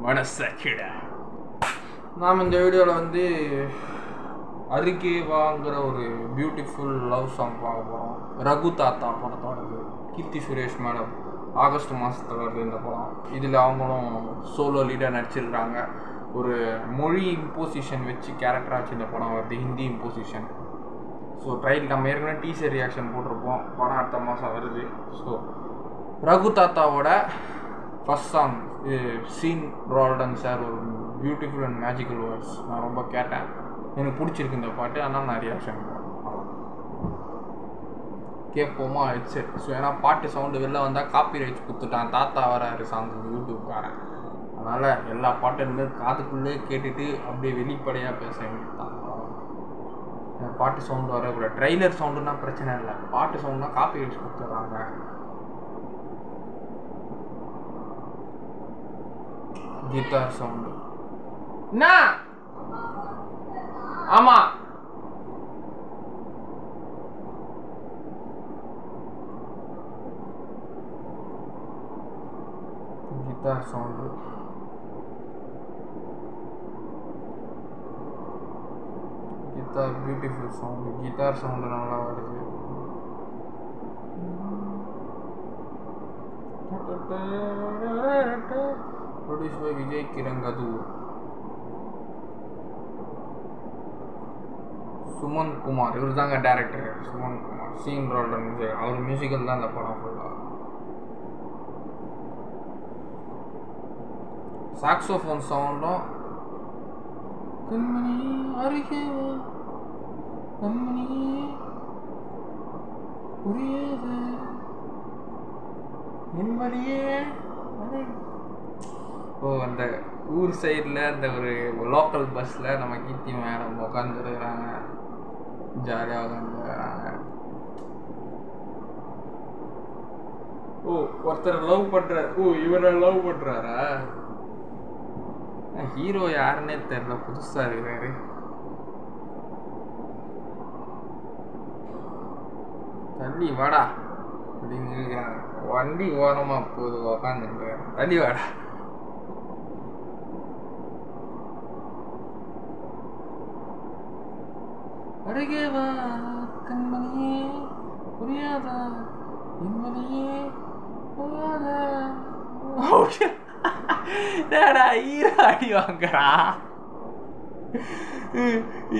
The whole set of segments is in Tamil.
மனசாட்சிடா. நாம் இந்த வீடியோவில் வந்து அருகே வாங்குற ஒரு பியூட்டிஃபுல் லவ் சாங் பார்க்க போகிறோம். ரகு தாத்தா படத்தோடது. கீர்த்தி சுரேஷ் மேடம் ஆகஸ்ட் மாதத்தில் வருது இந்த படம். இதில் அவங்களும் சோலோ லீடாக நடிச்சிருக்காங்க. ஒரு மொழி இம்போசிஷன் வச்சு கேரக்டராக வச்சு இந்த படம் வருது, ஹிந்தி இம்போசிஷன். ஸோ ட்ரைல் நம்ம ஏற்கனவே டீசர் ரியாக்ஷன் போட்டிருப்போம். படம் அடுத்த மாதம் வருது. ஸோ ரகு தாத்தாவோட first song Sean Roldan sir ஒரு பியூட்டிஃபுல் அண்ட் மேஜிக்கல் வேர்ட்ஸ். நான் ரொம்ப கேட்டேன், எனக்கு பிடிச்சிருக்கு இந்த பாட்டு. அதனால் நான் ரியாக்ஷன் கேட்போமா ஹெட்செட். ஸோ ஏன்னா பாட்டு சவுண்டு வெளில வந்தால் காப்பி ரைட்ஸ் கொடுத்துட்டான் தாத்தா வராரு சாங்கு யூடியூப்காரன். அதனால் எல்லா பாட்டுமே காதுக்குள்ளே கேட்டுட்டு அப்படியே வெளிப்படையாக பேச வேண்டியதான். பாட்டு சவுண்டு வரக்கூட ட்ரெய்லர் சவுண்டுன்னா பிரச்சனை இல்லை, பாட்டு சவுண்டுனா காப்பி ரைட்ஸ் கொடுத்துட்றாங்க. கிட்டார் சவுண்டு என்ன? ஆமா guitar sound. Guitar beautiful sound. Guitar sound நல்லா வருது. Produce by Vijay Kiragandur, Suman Kumar. இவர் தாங்க டேரக்டர். சுமன் குமார் சீன் ரால்டன் விஜய் அவர் மியூசிக்கல் தான் இந்த படம் ஃபுல்லாக. சாக்ஸோஃபோன் சவுண்டும் கண்மணி அருகே கண்மணி புரியாது நிம்மதியே. ஓ அந்த ஊர் சைடில் அந்த ஒரு லோக்கல் பஸ்ஸில் நம்ம கீர்த்தி மேடம் உட்காந்துருக்குறாங்க, ஜாலியாக உட்காந்துருக்குறாங்க. ஓ ஒருத்தர் லவ் பண்ணுறாரு. ஓ இவரை லவ் பண்ணுறாரா? ஹீரோ யாருன்னே தெரியல, புதுசாக இருக்கிறாரு. தள்ளி வாடா அப்படின்னு இருக்காங்க. வண்டி ஓரமாக போகுது, உக்காந்துட்டு தள்ளி வாடா. அருகே வா கண்மணியே புரியாதா நிம்மதியே புரியாத. ஹீரோ அடி வாங்கறா.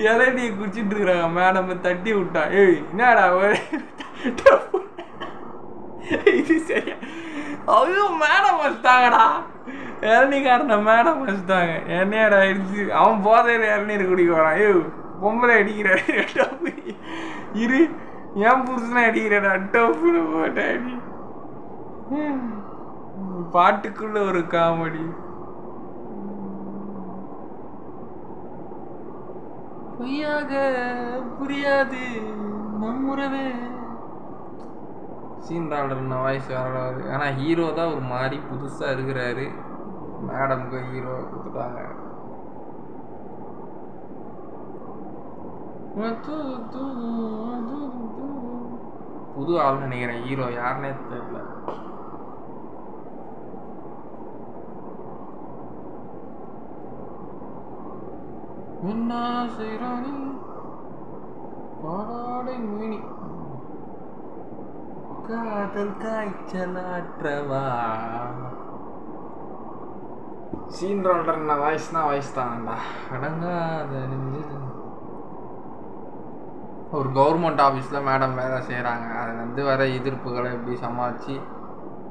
இளநீ குடிச்சிட்டு இருக்கிறாங்க மேடம், தட்டி விட்டா. ஏய் என்னடா இது சரியா? ஐயோ மேடம் வச்சுட்டாங்கடா, இளநீக்காரன மேடம் வச்சுட்டாங்க. என்னடா ஆயிடுச்சு? அவன் போதையில இளநீர் குடிக்க வரான். ஏய் பொம்பளை அடிக்கிறாரு டப்பு. இரு ஏன் புருஷனை அடிக்கிறடா டப்புன்னு போட்ட அடி. பாட்டுக்குள்ள ஒரு காமெடி. பொய்யாக புரியாது நம்முறவே. சீன் ரால்டன் வாய்ஸ் வராது. ஆனால் ஹீரோ தான் ஒரு மாதிரி புதுசாக இருக்கிறாரு. மேடம்க்கு ஹீரோ கொடுத்துட்டாங்க. புது ஆள் நினைக்கிறேன். ஹீரோ யாருன்னே தெரியல. என்ன செய்றானி பாடாடை மீனி காதல் காய்ச்சலாற்றவா. சீன் ரால்டன் வாய்ஸ்னா வாய்ஸ் தான்டா. அடங்காத ஒரு கவர்மெண்ட் ஆஃபீஸில் மேடம் வேலை செய்கிறாங்க. அது வந்து வர எதிர்ப்புகளை எப்படி சமாளித்து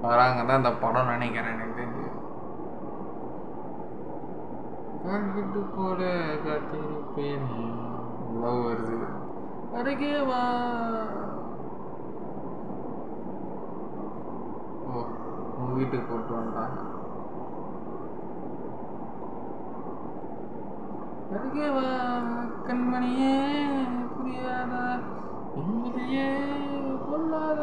வராங்க தான் இந்த படம் நினைக்கிறேன். எனக்கு தெரிஞ்சு கால்கிட்டு போல காத்திருப்பேன் லவ் வருது. அருகே வா. ஓ உங்க வீட்டுக்கு போட்டு வந்துட்டாங்க. அருகே வா கண்மணியே புரியாத நிம்மதியே கொள்ளாத.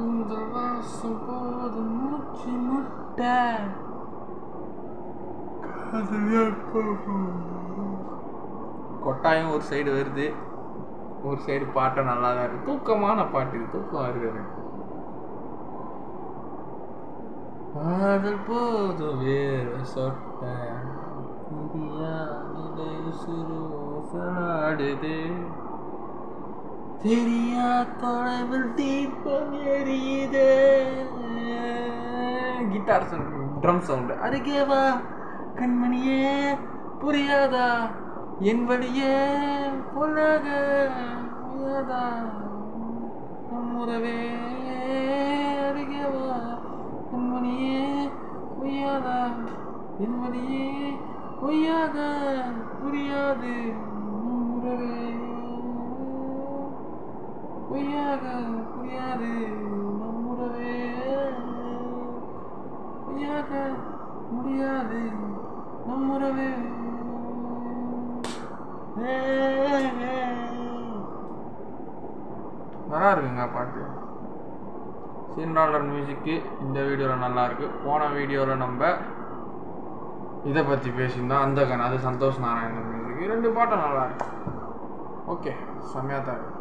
இந்த வாசம் போது மூச்சு முட்டை கொட்டாயம் ஒரு சைடு வருது, ஒரு சைடு பாட்டம் நல்லா தான் இருக்குது. தூக்கமான பாட்டு, இது தூக்கம் வருது எனக்கு. பாடல் போதும் வேறு சொட்ட சுருசனாடுது தெரியா தொலைவில் தீபம் எரியுது. Guitar sound, drum sound. அருகேவா கண்மணியே புரியாதா என் வழியே பொல்லாக புரியாதா நம்முறவே. அருகேவா கண்மணியே பொய்யாதா என் வழியே பொய்யாத புரியாது நம்முறவே. பொய்யாக புரியாது நம்முறவே. பொய்யாக முடியாது நம்முறவே. நல்லா இருக்குங்க பாட்டு. $100 மியூசிக்கு இந்த வீடியோவில் நல்லாயிருக்கு. போன வீடியோவில் நம்ம இதை பற்றி பேசியிருந்தோம், அந்த கண் அது சந்தோஷ் நாராயணன் மியூசிக்கு. 2 பாட்டும் நல்லாயிருக்கு. ஓகே, செம்மையாக தான் இருக்கு.